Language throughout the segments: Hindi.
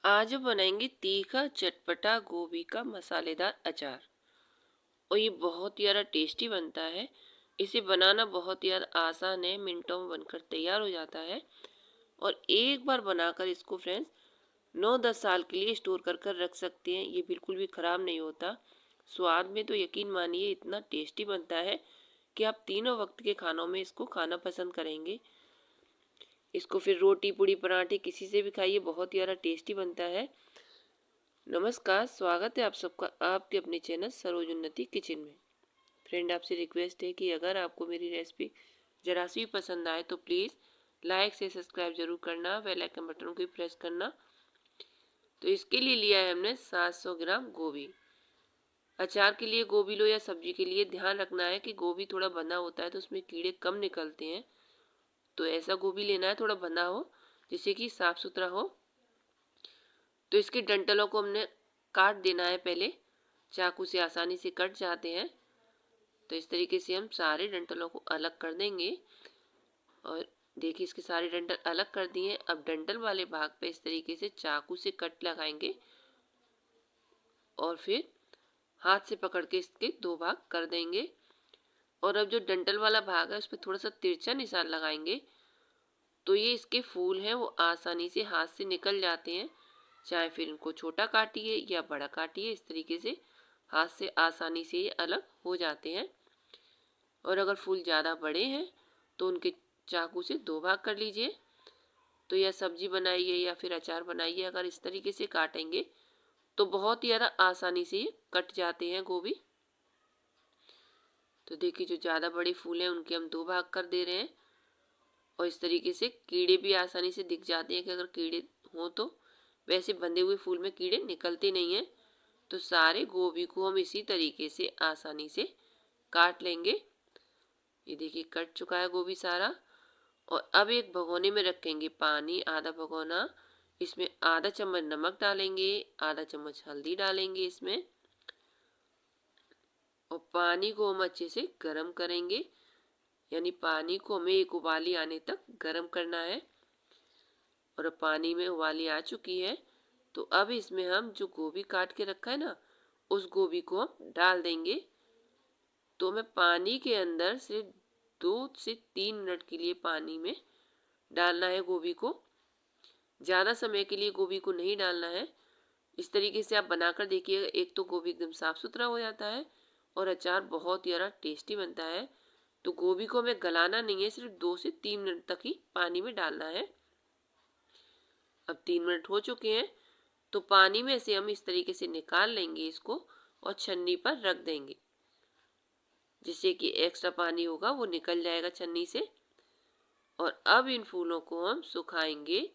आज हम बनाएंगे तीखा चटपटा गोभी का मसालेदार अचार। और ये बहुत ही ज़्यादा टेस्टी बनता है। इसे बनाना बहुत ही ज़्यादा आसान है, मिनटों में बनकर तैयार हो जाता है। और एक बार बनाकर इसको फ्रेंड्स 9-10 साल के लिए स्टोर कर रख सकते हैं। ये बिल्कुल भी ख़राब नहीं होता। स्वाद में तो यकीन मानिए इतना टेस्टी बनता है कि आप तीनों वक्त के खानों में इसको खाना पसंद करेंगे। इसको फिर रोटी पूड़ी पराठे किसी से भी खाइए, बहुत ही ज़्यादा टेस्टी बनता है। नमस्कार, स्वागत है आप सबका आपके अपने चैनल सरोज उन्नति किचन में। फ्रेंड, आपसे रिक्वेस्ट है कि अगर आपको मेरी रेसिपी जरा सी भी पसंद आए तो प्लीज़ लाइक से सब्सक्राइब जरूर करना, बेल आइकन बटन को भी प्रेस करना। तो इसके लिए लिया है हमने 700 ग्राम गोभी। अचार के लिए गोभी लो या सब्जी के लिए ध्यान रखना है कि गोभी थोड़ा बंधा होता है तो उसमें कीड़े कम निकलते हैं। तो ऐसा गोभी लेना है थोड़ा बंधा हो, जिससे कि साफ़ सुथरा हो। तो इसके डंठलों को हमने काट देना है पहले। चाकू से आसानी से कट जाते हैं। तो इस तरीके से हम सारे डंठलों को अलग कर देंगे। और देखिए, इसके सारे डंठल अलग कर दिए। अब डंठल वाले भाग पे इस तरीके से चाकू से कट लगाएंगे और फिर हाथ से पकड़ के इसके दो भाग कर देंगे। और अब जो डंठल वाला भाग है उस पर थोड़ा सा तिरछा निशान लगाएंगे, तो ये इसके फूल हैं वो आसानी से हाथ से निकल जाते हैं। चाहे फिर इनको छोटा काटिए या बड़ा काटिए, इस तरीके से हाथ से आसानी से ये अलग हो जाते हैं। और अगर फूल ज़्यादा बड़े हैं तो उनके चाकू से दो भाग कर लीजिए। तो यह सब्जी बनाइए या फिर अचार बनाइए, अगर इस तरीके से काटेंगे तो बहुत ही ज़्यादा आसानी से ये कट जाते हैं गोभी। तो देखिए, जो ज़्यादा बड़े फूल हैं उनके हम दो भाग कर दे रहे हैं। और इस तरीके से कीड़े भी आसानी से दिख जाते हैं कि अगर कीड़े हों तो। वैसे बंधे हुए फूल में कीड़े निकलते नहीं हैं। तो सारे गोभी को हम इसी तरीके से आसानी से काट लेंगे। ये देखिए, कट चुका है गोभी सारा। और अब एक भगोने में रखेंगे पानी, आधा भगोना। इसमें आधा चम्मच नमक डालेंगे, आधा चम्मच हल्दी डालेंगे इसमें। और पानी को हम अच्छे से गर्म करेंगे, यानी पानी को हमें एक उबाली आने तक गर्म करना है। और अब पानी में उबाली आ चुकी है, तो अब इसमें हम जो गोभी काट के रखा है ना, उस गोभी को हम डाल देंगे। तो हमें पानी के अंदर सिर्फ 2 से 3 मिनट के लिए पानी में डालना है गोभी को। ज़्यादा समय के लिए गोभी को नहीं डालना है। इस तरीके से आप बनाकर देखिएगा, एक तो गोभी एकदम साफ़ सुथरा हो जाता है और अचार बहुत ही ज़्यादा टेस्टी बनता है। तो गोभी को हमें गलाना नहीं है, सिर्फ 2 से 3 मिनट तक ही पानी में डालना है। अब 3 मिनट हो चुके हैं, तो पानी में से हम इस तरीके से निकाल लेंगे इसको और छन्नी पर रख देंगे, जिससे कि एक्स्ट्रा पानी होगा वो निकल जाएगा छन्नी से। और अब इन फूलों को हम सुखाएंगे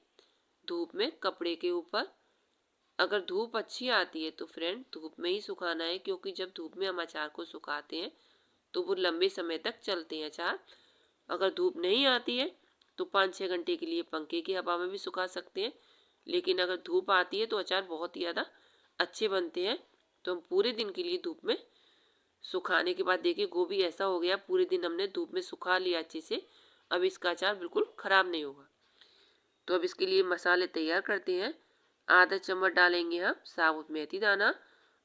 धूप में कपड़े के ऊपर। अगर धूप अच्छी आती है तो फ्रेंड धूप में ही सुखाना है, क्योंकि जब धूप में हम अचार को सुखाते हैं तो वो लंबे समय तक चलते हैं अचार। अगर धूप नहीं आती है तो 5-6 घंटे के लिए पंखे की हवा में भी सुखा सकते हैं। लेकिन अगर धूप आती है तो अचार बहुत ही ज़्यादा अच्छे बनते हैं। तो हम पूरे दिन के लिए धूप में सुखाने के बाद देखिए, गोभी ऐसा हो गया, पूरे दिन हमने धूप में सुखा लिया अच्छे से। अब इसका अचार बिल्कुल ख़राब नहीं होगा। तो अब इसके लिए मसाले तैयार करते हैं। आधा चम्मच डालेंगे हम साबुत मेथी दाना,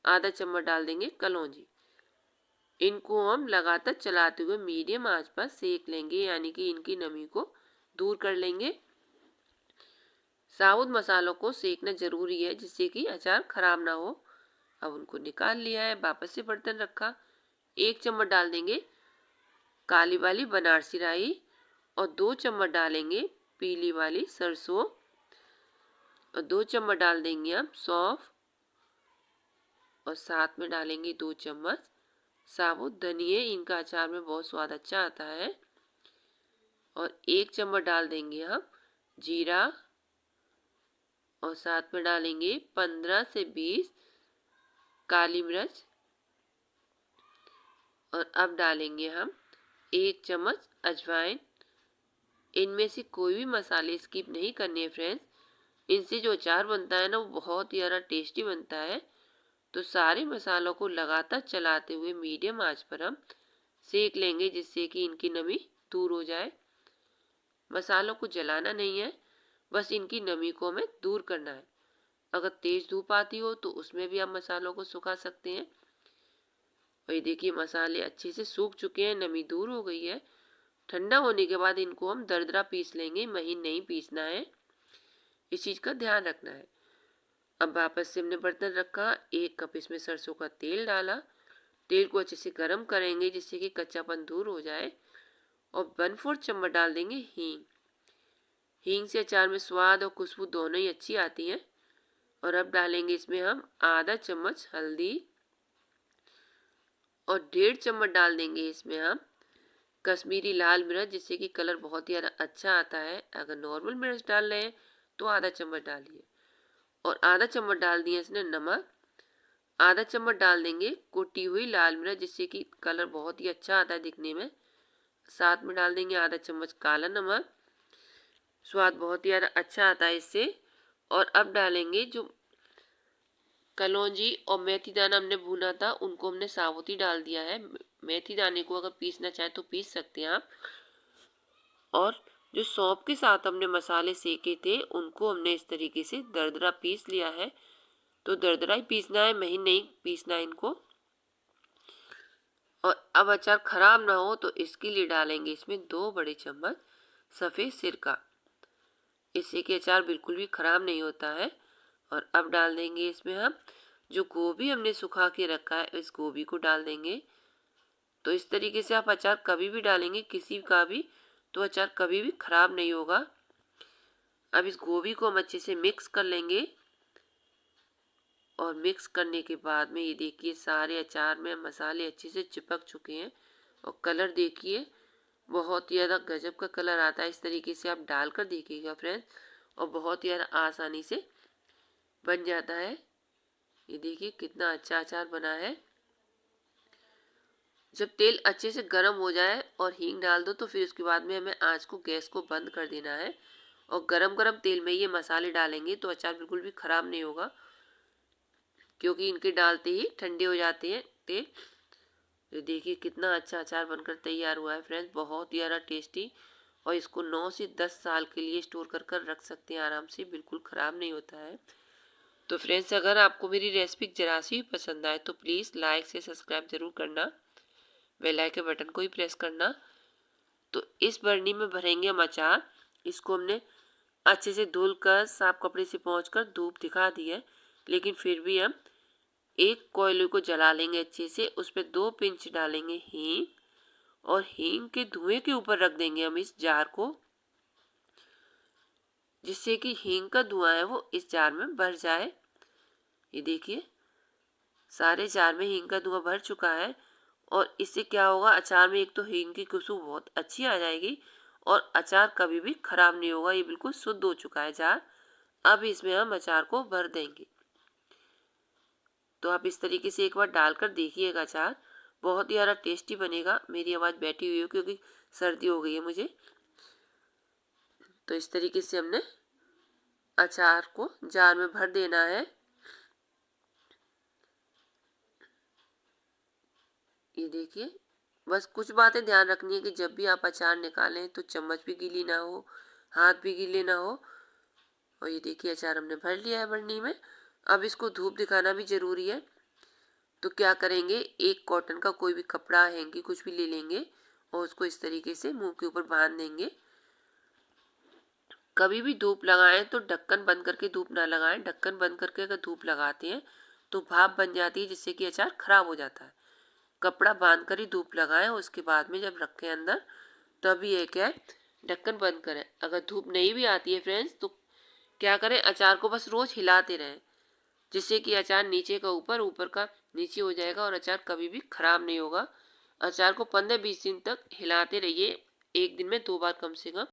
आधा चम्मच डाल देंगे कलौंजी। इनको हम लगातार चलाते हुए मीडियम आंच पर सेक लेंगे, यानी कि इनकी नमी को दूर कर लेंगे। साबुत मसालों को सेकना जरूरी है, जिससे कि अचार खराब ना हो। अब उनको निकाल लिया है, वापस से बर्तन रखा। 1 चम्मच डाल देंगे काली वाली बनारसी राई और 2 चम्मच डालेंगे पीली वाली सरसों। और 2 चम्मच डाल देंगे हम सौंफ। और साथ में डालेंगे 2 चम्मच साबुत धनिए, इनका अचार में बहुत स्वाद अच्छा आता है। और 1 चम्मच डाल देंगे हम जीरा। और साथ में डालेंगे 15 से 20 काली मिर्च। और अब डालेंगे हम 1 चम्मच अजवाइन। इनमें से कोई भी मसाले स्किप नहीं करने हैं फ्रेंड्स। इनसे जो अचार बनता है ना, वो बहुत ही ज़्यादा टेस्टी बनता है। तो सारे मसालों को लगातार चलाते हुए मीडियम आंच पर हम सेक लेंगे, जिससे कि इनकी नमी दूर हो जाए। मसालों को जलाना नहीं है, बस इनकी नमी को हमें दूर करना है। अगर तेज धूप आती हो तो उसमें भी आप मसालों को सुखा सकते हैं। और ये देखिए मसाले अच्छे से सूख चुके हैं, नमी दूर हो गई है। ठंडा होने के बाद इनको हम दरदरा पीस लेंगे, महीन नहीं पीसना है, इस चीज़ का ध्यान रखना है। अब वापस से हमने बर्तन रखा, 1 कप इसमें सरसों का तेल डाला। तेल को अच्छे से गर्म करेंगे जिससे कि कच्चापन दूर हो जाए। और 1/4 चम्मच डाल देंगे हींग। हींग से अचार में स्वाद और खुशबू दोनों ही अच्छी आती है। और अब डालेंगे इसमें हम आधा चम्मच हल्दी और 1.5 चम्मच डाल देंगे इसमें हम कश्मीरी लाल मिर्च, जिससे कि कलर बहुत ही अच्छा आता है। अगर नॉर्मल मिर्च डाल रहे हैं तो आधा चम्मच डालिए। और आधा चम्मच डाल दिए इसने नमक। आधा चम्मच डाल देंगे कुटी हुई लाल मिर्च, जिससे कि कलर बहुत ही अच्छा आता है दिखने में। साथ में डाल देंगे आधा चम्मच काला नमक, स्वाद बहुत ही अच्छा आता है इससे। और अब डालेंगे जो कलौंजी और मेथी दाना हमने भुना था, उनको हमने साबुत ही डाल दिया है। मेथी दाने को अगर पीसना चाहे तो पीस सकते हैं आप। और जो सौंफ के साथ हमने मसाले सेके थे उनको हमने इस तरीके से दरदरा पीस लिया है। तो दरदरा ही पीसना है, महीन नहीं पीसना है इनको। और अब अचार खराब ना हो तो इसके लिए डालेंगे इसमें 2 बड़े चम्मच सफ़ेद सिरका, इससे कि अचार बिल्कुल भी खराब नहीं होता है। और अब डाल देंगे इसमें हम जो गोभी हमने सुखा के रखा है, इस गोभी को डाल देंगे। तो इस तरीके से आप अचार कभी भी डालेंगे किसी का भी, तो अचार कभी भी खराब नहीं होगा। अब इस गोभी को हम अच्छे से मिक्स कर लेंगे। और मिक्स करने के बाद में ये देखिए सारे अचार में मसाले अच्छे से चिपक चुके हैं। और कलर देखिए बहुत ही ज़्यादा गजब का कलर आता है। इस तरीके से आप डालकर देखिएगा फ्रेंड्स, और बहुत ही ज़्यादा आसानी से बन जाता है। ये देखिए कितना अच्छा अचार बना है। जब तेल अच्छे से गर्म हो जाए और हींग डाल दो तो फिर उसके बाद में हमें आँच को गैस को बंद कर देना है। और गरम गरम तेल में ये मसाले डालेंगे तो अचार बिल्कुल भी ख़राब नहीं होगा, क्योंकि इनके डालते ही ठंडे हो जाते हैं तेल। तो देखिए कितना अच्छा अचार बनकर तैयार हुआ है फ्रेंड्स, बहुत ही ज़्यादा टेस्टी। और इसको 9 से 10 साल के लिए स्टोर कर कर रख सकते हैं आराम से, बिल्कुल ख़राब नहीं होता है। तो फ्रेंड्स अगर आपको मेरी रेसिपी जरा सी भी पसंद आए तो प्लीज़ लाइक से सब्सक्राइब ज़रूर करना, बेल आइकन बटन को ही प्रेस करना। तो इस बरनी में भरेंगे हम अचार। इसको हमने अच्छे से धुल कर साफ कपड़े से पोंछ कर धूप दिखा दी है, लेकिन फिर भी हम एक कोयले को जला लेंगे अच्छे से। उस पर 2 पिंच डालेंगे हींग। और हींग के धुएं के ऊपर रख देंगे हम इस जार को, जिससे कि हींग का धुआं है वो इस जार में भर जाए। ये देखिए सारे जार में हींग का धुआं भर चुका है। और इससे क्या होगा, अचार में एक तो हींग की खुशबू बहुत अच्छी आ जाएगी और अचार कभी भी खराब नहीं होगा। ये बिल्कुल शुद्ध हो चुका है जार। अब इसमें हम अचार को भर देंगे। तो आप इस तरीके से एक बार डालकर देखिएगा, अचार बहुत ही ज़्यादा टेस्टी बनेगा। मेरी आवाज़ बैठी हुई है क्योंकि सर्दी हो गई है मुझे। तो इस तरीके से हमने अचार को जार में भर देना है। ये देखिए बस कुछ बातें ध्यान रखनी है कि जब भी आप अचार निकालें तो चम्मच भी गीली ना हो, हाथ भी गीले ना हो। और ये देखिए अचार हमने भर लिया है बरनी में। अब इसको धूप दिखाना भी ज़रूरी है। तो क्या करेंगे, एक कॉटन का कोई भी कपड़ा हैंकी कुछ भी ले लेंगे और उसको इस तरीके से मुंह के ऊपर बांध देंगे। कभी भी धूप लगाएं तो ढक्कन बंद करके धूप ना लगाएं। ढक्कन बंद करके अगर धूप लगाते हैं तो भाप बन जाती है, जिससे कि अचार खराब हो जाता है। कपड़ा बांध कर ही धूप लगाएं। उसके बाद में जब रखें अंदर तभी ये क्या है, ढक्कन बंद करें। अगर धूप नहीं भी आती है फ्रेंड्स तो क्या करें, अचार को बस रोज़ हिलाते रहें, जिससे कि अचार नीचे का ऊपर, ऊपर का नीचे हो जाएगा और अचार कभी भी खराब नहीं होगा। अचार को 15-20 दिन तक हिलाते रहिए, एक दिन में 2 बार कम से कम।